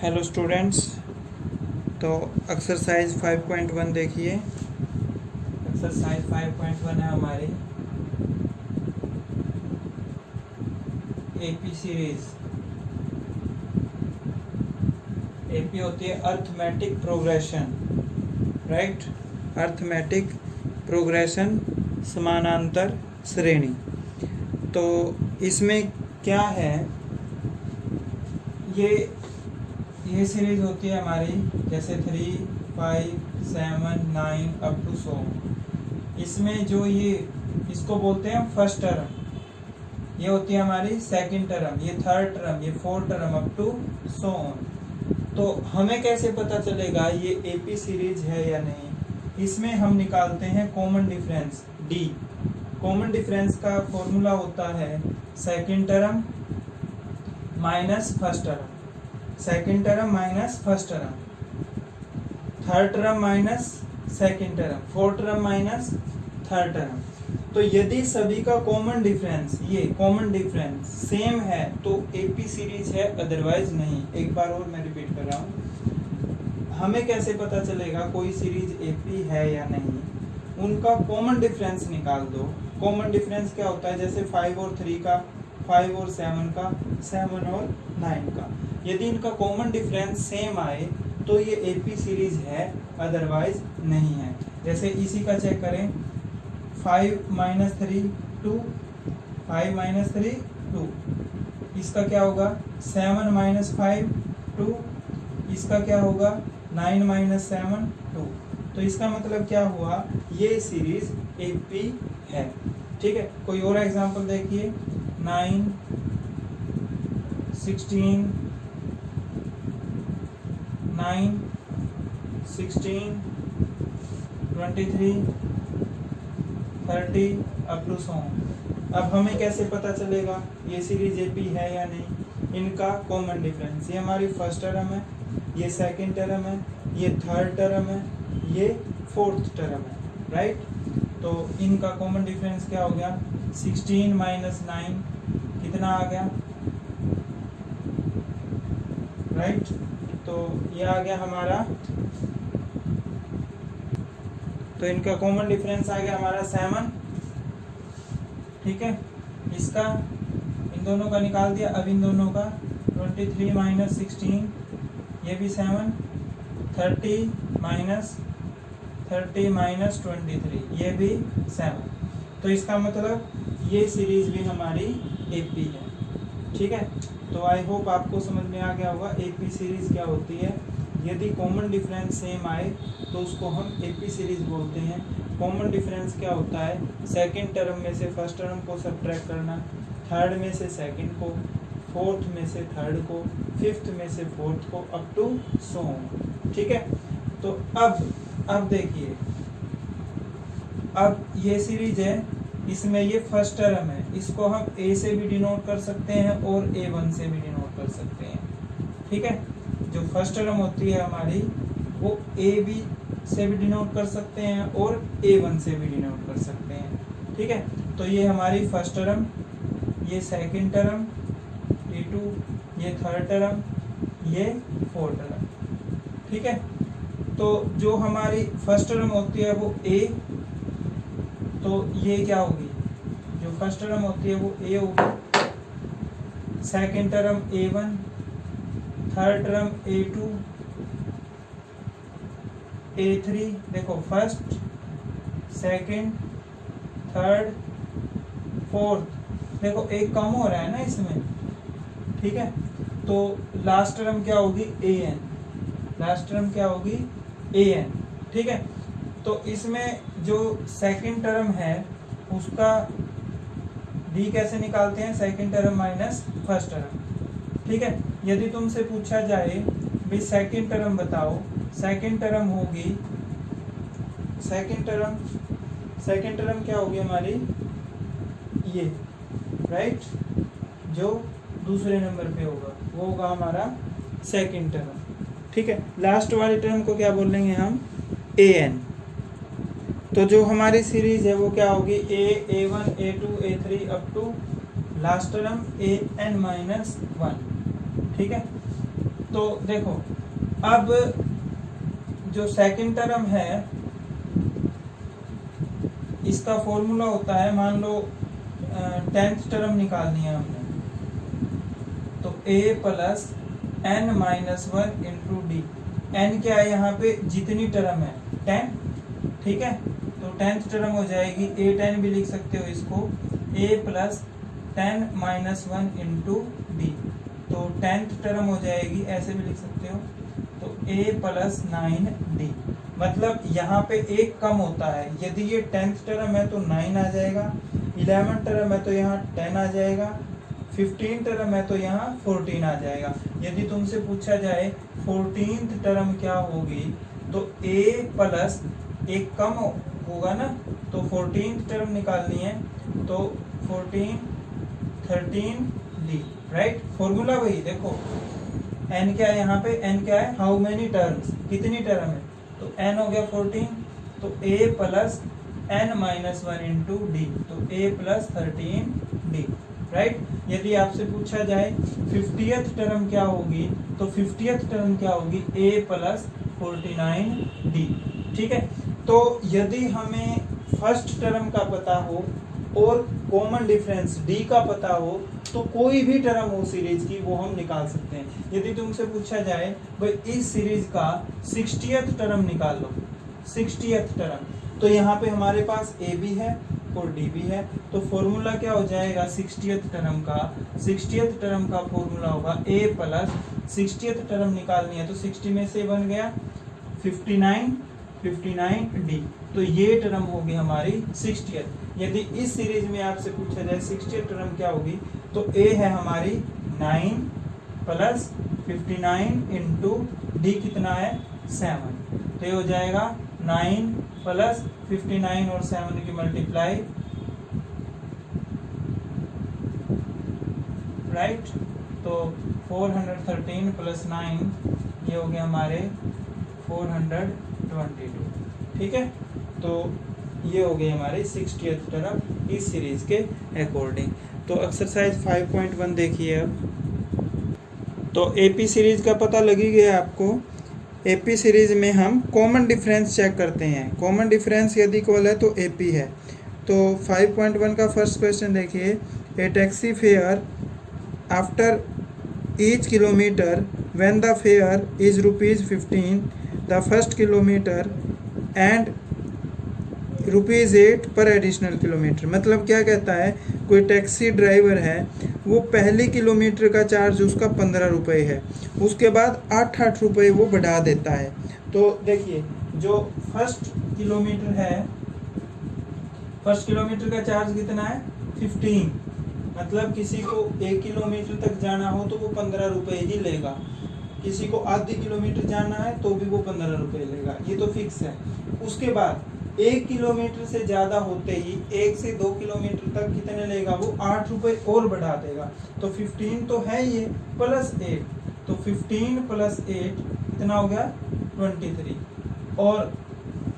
Hello students, तो exercise 5.1 देखिए। Exercise 5.1 है हमारी एपी सीरीज। एपी होती है arithmetic progression, right. Arithmetic progression समानांतर श्रेणी। तो इसमें क्या है, ये सीरीज होती है हमारी, जैसे 3, 5, 7, 9 अप टू 100। इसमें जो इसको बोलते हैं फर्स्ट टर्म, ये होती है हमारी सेकंड टर्म, ये थर्ड टर्म, ये फोर्थ टर्म अप टू 100। तो हमें कैसे पता चलेगा ये एपी सीरीज है या नहीं? इसमें हम निकालते हैं common difference D. Common difference का फॉर्मूला होता है second term minus first term, second term minus first term, third term minus second term, fourth term minus third term. तो यदि सभी का कॉमन डिफरेंस, ये कॉमन डिफरेंस सेम है तो एपी सीरीज है, अदरवाइज नहीं। एक बार और मैं रिपीट कर रहा हूँ, हमें कैसे पता चलेगा कोई सीरीज एपी है या नहीं? उनका कॉमन डिफरेंस निकाल दो। कॉमन डिफरेंस क्या होता है? जैसे 5 और 3 का, 5 और 7 का, 7 और 9 का। यदि इनका कॉमन डिफरेंस सेम आए तो ये एपी सीरीज है, अदरवाइज नहीं है। जैसे इसी का चेक करें, 5 - 3 2, 5 - 3 2। इसका क्या होगा? 7 - 5 2। इसका क्या होगा? 9 - 7 2। तो इसका मतलब क्या हुआ? ये सीरीज एपी है। ठीक है, कोई और एग्जांपल देखिए। 9 16 9 16 23 30 अप टू 100। अब हमें कैसे पता चलेगा ये सीरीज एपी है या नहीं? इनका कॉमन डिफरेंस, ये हमारी फर्स्ट टर्म है, ये सेकंड टर्म है, ये थर्ड टर्म है, ये फोर्थ टर्म है, राइट। तो इनका कॉमन डिफरेंस क्या हो गया? 16 - 9 कितना आ गया, राइट। तो ये आ गया हमारा, तो इनका कॉमन डिफरेंस आ गया हमारा 7। ठीक है, इसका इन दोनों का निकाल दिया। अब इन दोनों का 23 - 16, ये भी 7, 30 - 23, ये भी 7। तो इसका मतलब ये सीरीज भी हमारी एपी है। ठीक है, तो आई होप आपको समझ में आ गया होगा एपी सीरीज क्या होती है। यदि कॉमन डिफरेंस सेम आए तो उसको हम एपी सीरीज बोलते हैं। कॉमन डिफरेंस क्या होता है? सेकंड टर्म में से फर्स्ट टर्म को सब्ट्रैक्ट करना, थर्ड में से सेकंड को, फोर्थ में से थर्ड को, फिफ्थ में से फोर्थ को, अप टू 100। ठीक है, तो अब देखिए, अब ये सीरीज है, इसमें ये फर्स्ट टर्म है, इसको हम ए से भी डिनोट कर सकते हैं और A1 से भी डिनोट कर सकते हैं। ठीक है, जो फर्स्ट टर्म होती है हमारी वो AB से भी डिनोट कर सकते हैं और A1 से भी डिनोट कर सकते हैं। ठीक है, तो ये हमारी फर्स्ट टर्म, ये सेकंड टर्म T2, ये थर्ड टर्म, ये फोर्थ टर्म। ठीक है, तो जो हमारी फर्स्ट टर्म होती है वो A, तो ये क्या होगी? जो फर्स्ट टर्म होती है वो A होगी, second term A1, third term A2, A3। देखो, फर्स्ट, सेकंड, थर्ड, फोर्थ, देखो एक कम हो रहा है ना इसमें। ठीक है, तो लास्ट टर्म क्या होगी? AN। लास्ट टर्म क्या होगी? AN। ठीक है, तो इसमें जो सेकंड टर्म है उसका डी कैसे निकालते हैं? Second term minus first term. ठीक है, यदि तुमसे पूछा जाए भाई सेकंड टर्म बताओ, सेकंड टर्म होगी, सेकंड टर्म क्या होगी हमारी? ये, राइट, जो दूसरे नंबर पे होगा वो होगा हमारा सेकंड टर्म। ठीक है, लास्ट वाली टर्म को क्या बोलेंगे हम? AN। तो जो हमारी सीरीज है वो क्या होगी? A1, A2, A3 up to last term AN - 1। ठीक है, तो देखो अब जो सेकंड टर्म है इसका फॉर्मूला होता है, मान लो 10th टर्म निकालनी है हमने, तो a plus n minus 1 into D. n क्या है यहाँ पे, जितनी टर्म है 10, ठीक है, तो 10th टर्म हो जाएगी a10 भी लिख सकते हो इसको, a plus 10 minus 1 into D. तो 10th टर्म हो जाएगी, ऐसे भी लिख सकते हो, तो a प्लस 9d। मतलब यहाँ पे एक कम होता है, यदि ये 10th टर्म है तो 9 आ जाएगा, 11th टर्म है तो यहाँ 10 आ जाएगा, 15 टर्म है तो यहाँ 14 आ जाएगा। यदि तुमसे पूछा जाए 14th टर्म क्या होगी, तो a प्लस एक कम होगा ना, तो 14th टर्म निकालनी है, तो 14 13d, राइट। फॉर्मूला वही देखो, n क्या है यहाँ पे, n क्या है, हाउ मेनी टर्म्स, कितनी टर्म है, तो n हो गया 14, तो a plus n minus 1 into D, तो a प्लस 13d, राइट। यदि आपसे पूछा जाए 50th टर्म क्या होगी, तो 50th टर्म क्या होगी, a प्लस 49d, ठीक है। तो यदि हमें फर्स्ट टर्म का पता हो और कॉमन डिफरेंस d का पता हो, तो कोई भी टर्म हो सीरीज की वो हम निकाल सकते हैं। यदि तुमसे पूछा जाए भाई इस सीरीज का 60th टर्म निकाल लो, 60th टर्म, तो यहाँ पे हमारे पास a भी है और d भी है, तो फॉर्मूला क्या हो जाएगा 60th टर्म का, 60th टर्म का फॉर्मूला होगा a प्लस 60th टर्म निकालनी है, तो 60 में से बन गया 59d, तो ये टर्म होगी हमारी 60th। यदि इस सीरीज में आपसे पूछा जाए 60th टर्म क्या होगी, तो a है हमारी 9 प्लस 59 इंटू डी कितना है 7, तो ये हो जाएगा 9 प्लस 59 और 7 की मल्टीप्लाई, राइट। तो 413 प्लस 9 ये हो गया हमारे 422, ठीक है। तो ये हो गई हमारी 60th टर्म इस सीरीज के अकॉर्डिंग। तो एक्सरसाइज 5.1 देखिए अब। तो एपी सीरीज का पता लग ही गया आपको। एपी सीरीज में हम कॉमन डिफरेंस चेक करते हैं, कॉमन डिफरेंस यदि इक्वल है तो एपी है। तो 5.1 का फर्स्ट क्वेश्चन देखिए, a taxi fare after each kilometre when the fare is ₹15 the first kilometre and ₹8 per additional kilometre. मतलब क्या कहता है, कोई टैक्सी ड्राइवर है, वो पहले किलोमीटर का चार्ज उसका 15 रुपये है, उसके बाद 8 रुपये वो बढ़ा देता है। तो देखिए जो फर्स्ट किलोमीटर है, फर्स्ट किलोमीटर का चार्ज कितना है 15, मतलब किसी को 1 किलोमीटर तक जाना हो तो वो 15 रुपये ही लेगा, किसी को आधी किलोमीटर जाना है तो भी वो 15 रुपये लेगा, ये तो फिक्स है। उसके बाद 1 किलोमीटर से ज़्यादा होते ही 1 से 2 किलोमीटर तक कितने लेगा, वो 8 रुपये और बढ़ा देगा। तो 15 तो है ये, प्लस 8, तो 15 प्लस 8 कितना हो गया 23। और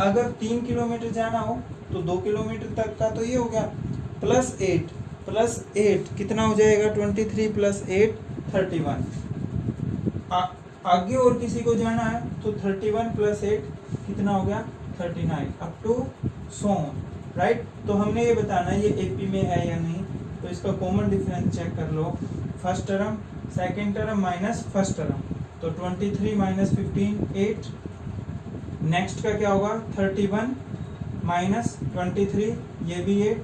अगर 3 किलोमीटर जाना हो तो 2 किलोमीटर तक का तो ये हो गया प्लस 8 कितना हो जाएगा 23 प्लस 8 31। आगे और किसी को जाना है तो 31 प्लस 8 कितना हो गया 39 up to so on, right. तो हमने ये बताना है ये एपी में है या नहीं, तो इसका कॉमन डिफरेंस चेक कर लो, first term second term minus first term, तो 23 माइनस 15 8, नेक्स्ट का क्या होगा 31 माइनस 23 ये भी 8,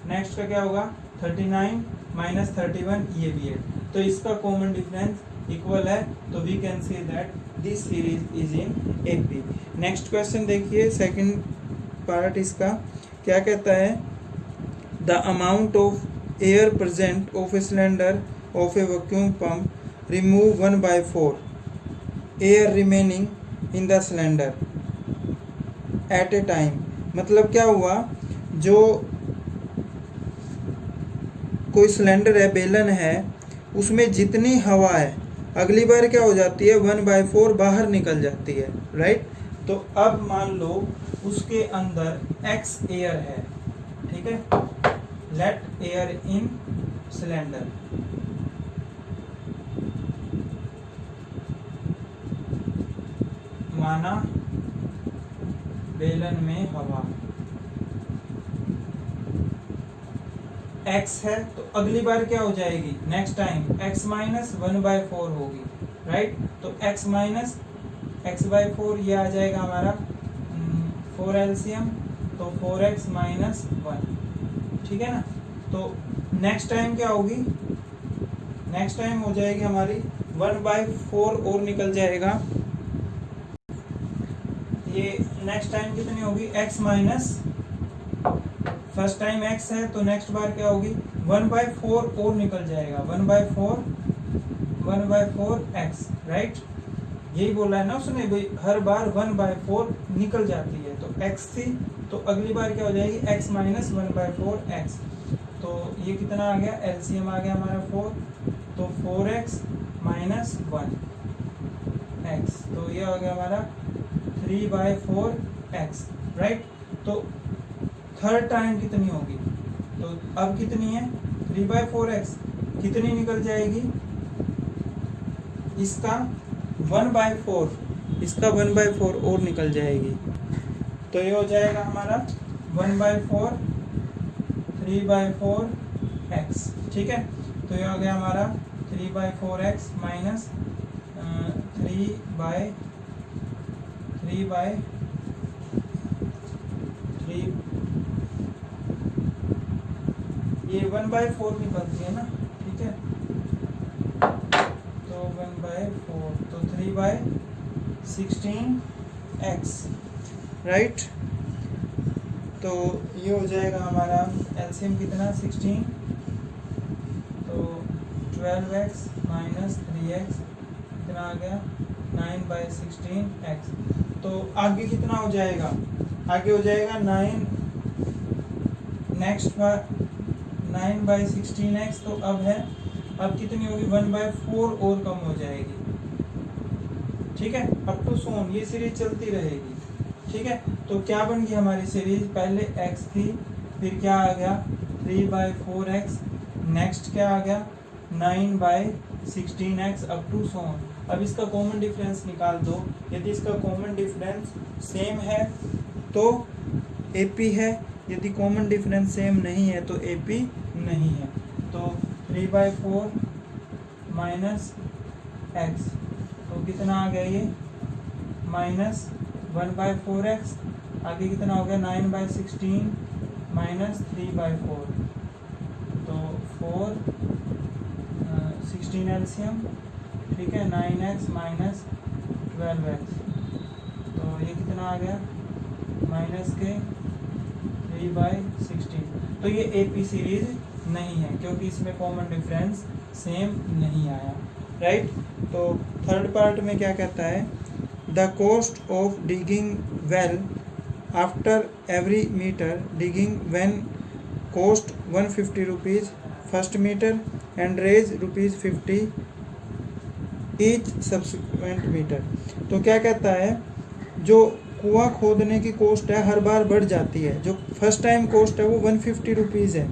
नेक्स्ट का क्या होगा 39 माइनस 31 ये भी 8। तो इसका कॉमन डिफरेंस इक्वल है, तो we can say that this series is in AP. Next question देखिए, सेकंड पार्ट इसका क्या कहता है, the amount of air present of a cylinder of a vacuum pump remove 1/4 air remaining in the cylinder at a time. मतलब क्या हुआ, जो कोई सिलेंडर है, बेलन है, उसमें जितनी हवा है अगली बार क्या हो जाती है 1/4 बाहर निकल जाती है, राइट। तो अब मान लो उसके अंदर x एयर है, ठीक है, लेट एयर इन सिलेंडर, घुमाना बेलन में हवा। x है तो अगली बार क्या हो जाएगी, नेक्स्ट टाइम x माइनस 1/4 होगी, राइट। तो x माइनस x/4 ये आ जाएगा हमारा 4 एलसीएम, तो 4x माइनस 1, ठीक है ना। तो नेक्स्ट टाइम क्या होगी, नेक्स्ट टाइम हो जाएगी हमारी 1/4 और निकल जाएगा। ये नेक्स्ट टाइम कितनी होगी, x minus, first time x है तो नेक्स्ट बार क्या होगी 1/4 और निकल जाएगा, 1/4 x, राइट। यही बोला है ना उसने भाई, हर बार 1/4 निकल जाती है। तो x थी तो अगली बार क्या हो जाएगी x माइनस 1/4 x। तो ये कितना आ गया, एलसीएम आ गया हमारा 4, तो 4x माइनस 1x, तो ये आ गया हमारा 3/4 x, राइट। तो थर्ड टाइम कितनी होगी, तो अब कितनी है 3/4 x, कितनी निकल जाएगी, इसका 1/4, इसका 1/4 और निकल जाएगी। तो ये हो जाएगा हमारा 1/4 3/4 x, ठीक है। तो ये हो गया हमारा 3/4 x माइनस 3/3 ये 1/4 निकलती है ना, ठीक है। तो 1/4 तो 3/16x, राइट। तो ये हो जाएगा हमारा एलसीएम कितना 16, तो 12x माइनस 3x कितना आ गया 9/16x। तो आगे कितना हो जाएगा, आगे हो जाएगा 9, नेक्स्ट बार 9/16x। तो अब है, अब कितनी होगी 1/4 और कम हो जाएगी, ठीक है। अप टू सोन ये सीरीज चलती रहेगी, ठीक है। तो क्या बन गई हमारी सीरीज, पहले x थी, फिर क्या आ गया 3/4x, नेक्स्ट क्या आ गया 9/16x अप टू सोन। अब इसका कॉमन डिफरेंस निकाल दो, यदि इसका कॉमन डिफरेंस सेम है तो AP है, यदि कॉमन डिफरेंस सेम नहीं है तो AP नहीं है। तो 3/4 माइनस x, तो कितना आ गया ये माइनस 1/4x, आगे कितना हो गया 9/16 माइनस 3/4, तो 4 16 एलसीएम, ठीक है, 9x माइनस 12x, तो ये कितना आ गया माइनस के 3/16। तो ये AP सीरीज नहीं है क्योंकि इसमें कॉमन डिफरेंस सेम नहीं आया, राइट। तो थर्ड पार्ट में क्या कहता है, the cost of digging well after every metre digging when cost 150 rupees first metre and raise ₹50 each subsequent metre. तो क्या कहता है, जो कुआं खोदने की कॉस्ट है हर बार बढ़ जाती है। जो फर्स्ट टाइम कॉस्ट है वो 150 रुपीज़ है,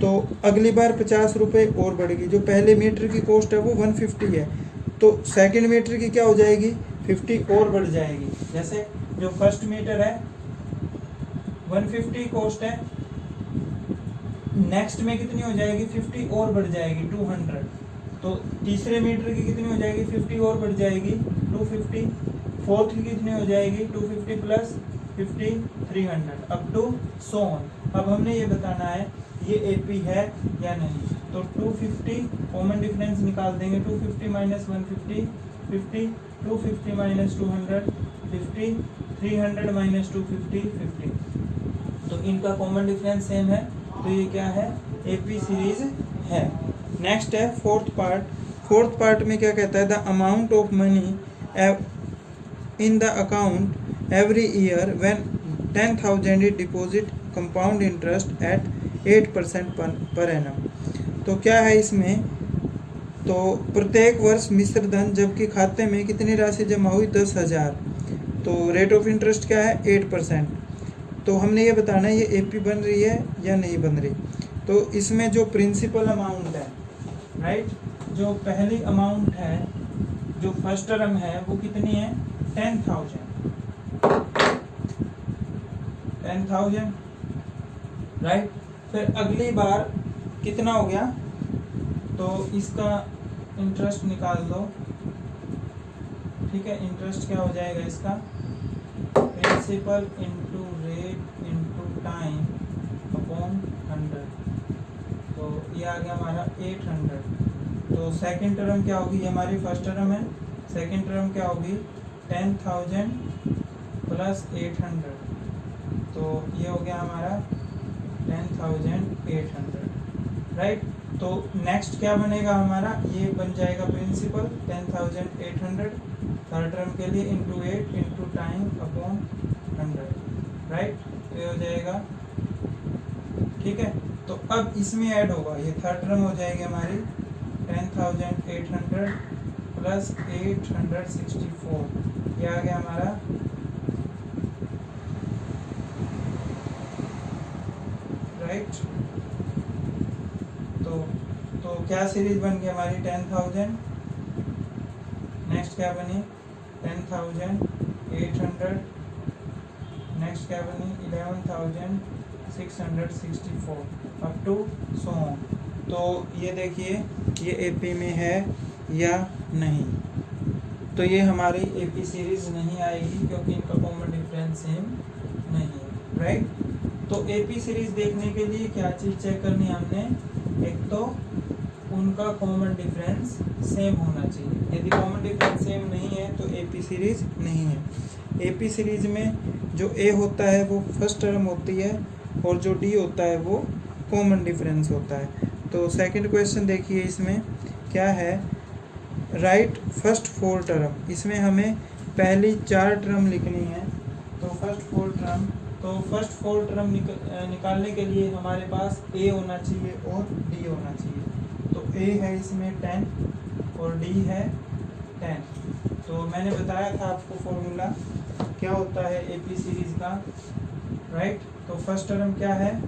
तो अगली बार 50 रुपये और बढ़ेगी। जो पहले मीटर की कॉस्ट है वो 150 है, तो सेकंड मीटर की क्या हो जाएगी 50 और बढ़ जाएगी। जैसे जो फर्स्ट मीटर है 150 कॉस्ट है, नेक्स्ट में कितनी हो जाएगी 50 और बढ़ जाएगी 200। तो तीसरे मीटर की कितनी हो जाएगी 50 और बढ़ जाएगी 250, फोर्थ की कितनी हो जाएगी 250 plus 50 300 up to so on. अब हमने ये बताना है ये AP है या नहीं। तो 250 कॉमन डिफरेंस निकाल देंगे, 250 माइनस 150 50, 250 माइनस 200 50, 300 माइनस 250 50। तो इनका कॉमन डिफरेंस सेम है, तो ये क्या है AP सीरीज है। नेक्स्ट है फोर्थ पार्ट। फोर्थ पार्ट में क्या कहता है, the amount of money in the account every year when 10,000 is deposit compound interest eight 8% per annum. तो क्या है इसमें, तो प्रत्येक वर्ष मिश्र धन जबकि खाते में कितनी राशि जमा हुई 10,000, तो रेट ऑफ इंटरेस्ट क्या है 8%। तो हमने ये बताना है ये AP बन रही है या नहीं बन रही। तो इसमें जो प्रिंसिपल अमाउंट है, राइट, जो पहली अमाउंट है जो फर्स्ट टर्म है वो कितनी है 10,000 राइट। फिर अगली बार कितना हो गया, तो इसका इंटरेस्ट निकाल दो, ठीक है। इंटरेस्ट क्या हो जाएगा इसका, principal into rate into time upon 100, तो ये आ गया हमारा 800। तो सेकंड टर्म क्या होगी, ये हमारी फर्स्ट टर्म है, सेकंड टर्म क्या होगी 10,000 प्लस 800, तो ये हो गया हमारा 10,800 राइट। तो नेक्स्ट क्या बनेगा हमारा, ये बन जाएगा प्रिंसिपल 10,800 थर्ड टर्म के लिए into 8 into time upon 100 right. तो ये हो जाएगा, ठीक है। तो अब इसमें ऐड होगा, ये थर्ड टर्म हो जाएगी हमारी 10,800 प्लस 864, ये आ गया हमारा राइट। तो क्या सीरीज बन गई हमारी 10,000, नेक्स्ट क्या बनी 10,800, नेक्स्ट क्या बनी 11,664 अप टू सो ऑन। तो ये देखिए ये एपी में है या नहीं, तो ये हमारी एपी सीरीज नहीं आएगी क्योंकि इनका कॉमन डिफरेंस सेम नहीं है राइट। तो एपी सीरीज देखने के लिए क्या चीज़ चेक करनी है हमने, एक तो उनका कॉमन डिफरेंस सेम होना चाहिए, यदि कॉमन डिफरेंस सेम नहीं है तो एपी सीरीज नहीं है। एपी सीरीज में जो ए होता है वो फर्स्ट टर्म होती है और जो डी होता है वो कॉमन डिफरेंस होता है। तो सेकंड क्वेश्चन देखिए, इसमें क्या है, राइट फर्स्ट 4 टर्म, इसमें हमें पहली 4 टर्म लिखनी है। तो फर्स्ट 4 टर्म निकालने के लिए हमारे पास ए होना चाहिए और डी होना चाहिए। तो ए है इसमें 10 और डी है 10। तो मैंने बताया था आपको फॉर्मूला क्या होता है एपी सीरीज का राइट। तो फर्स्ट टर्म क्या है,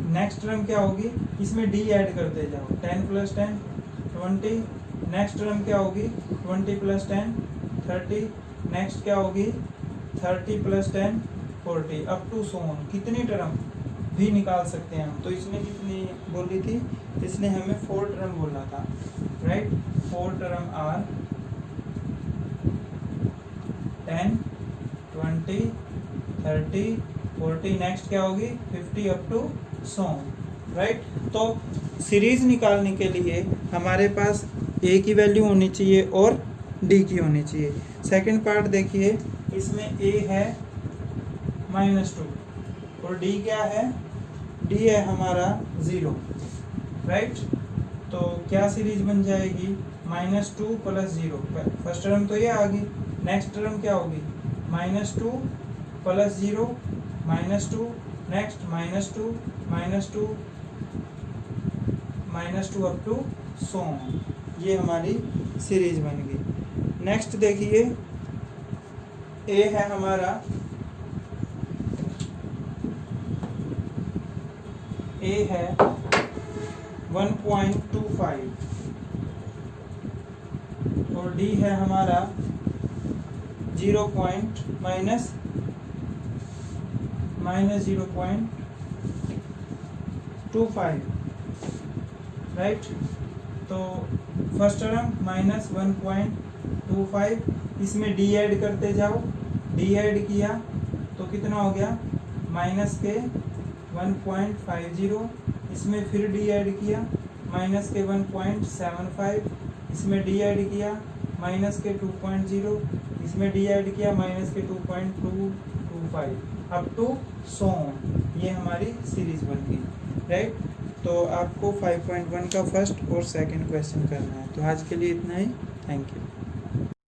नेक्स्ट टर्म क्या होगी, इसमें डी ऐड करते जाओ, 10 प्लस 10 20, नेक्स्ट टर्म क्या होगी 20 प्लस 10 30, नेक्स्ट क्या होगी 30 plus 10 40 up to so on. कितनी टर्म भी निकाल सकते हैं हम। तो इसने कितनी बोली थी, इसने हमें 4 टर्म बोला था राइट। 4 टर्म आर 10 20 30 40, नेक्स्ट क्या होगी 50 up to so on right. तो सीरीज निकालने के लिए हमारे पास ए की वैल्यू होनी चाहिए और डी की होनी चाहिए। सेकंड पार्ट देखिए, इसमें ए है -2 और डी क्या है, डी है हमारा 0 राइट। तो क्या सीरीज बन जाएगी -2 प्लस 0, फर्स्ट टर्म तो ये आ गई, नेक्स्ट टर्म क्या होगी -2 plus 0 -2, next -2 -2 up to so on, ये हमारी सीरीज बन गई। नेक्स्ट देखिए, ए है हमारा, ए है 1.25 और डी है हमारा 0.25 राइट। तो फर्स्ट टर्म -1.25, इसमें डी ऐड करते जाओ, डी ऐड किया तो कितना हो गया माइनस के 1.50, इसमें फिर डी ऐड किया माइनस के 1.75, इसमें डी ऐड किया माइनस के 2.0, इसमें डी ऐड किया माइनस के 2.225 अप टू सो ऑन, ये हमारी सीरीज बन गई राइट। तो आपको 5.1 का फर्स्ट और सेकंड क्वेश्चन करना है। तो आज के लिए इतना ही, थैंक यू।